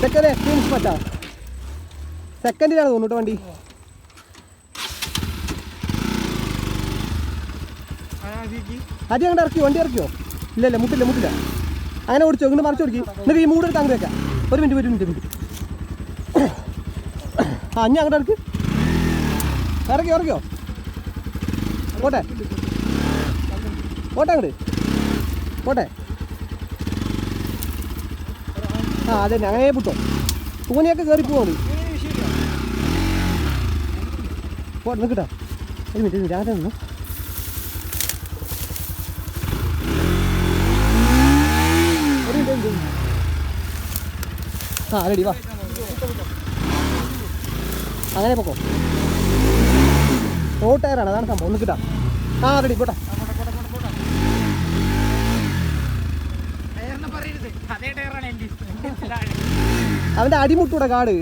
ഇതൊക്കെ ഒരു എക്സ്പീരിയൻസ് പറ്റാം. സെക്കൻഡിലാണ് തോന്നിട്ട് വണ്ടി. അതി അങ്ങോട്ട് ഇറക്കിയോ? വണ്ടി ഇറക്കിയോ? ഇല്ല മുട്ടില്ല. അങ്ങനെ ഓടിച്ചോ, ഇങ്ങോട്ട് മറിച്ച് ഓടിക്കും. എന്നിട്ട് ഈ മൂട് എടുത്ത് അങ്ങോട്ട് വെക്കാം. ഒരു മിനിറ്റ്. ആ ഞാൻ അങ്ങോട്ട് ഇറക്കിയോ? പോട്ടെ അങ്ങോട്ട്. ആ അതെ, അങ്ങനെ വിട്ടോ. തൂണിയൊക്കെ കയറി പോവാണ്. പോട്ടെ, നിൽക്കട്ടോ. ഒരു മിനിറ്റ് ആദ്യം നിന്നു. ആ റെഡി, വാ. അങ്ങനെ പൊക്കോ. റോഡ് ടയറാണ്, അതാണ് സംഭവം. ഒന്ന് കിട്ടാം. ആ റെഡി, പോട്ടെ. അവൻ്റെ അടിമുട്ടൂടെ കാട്.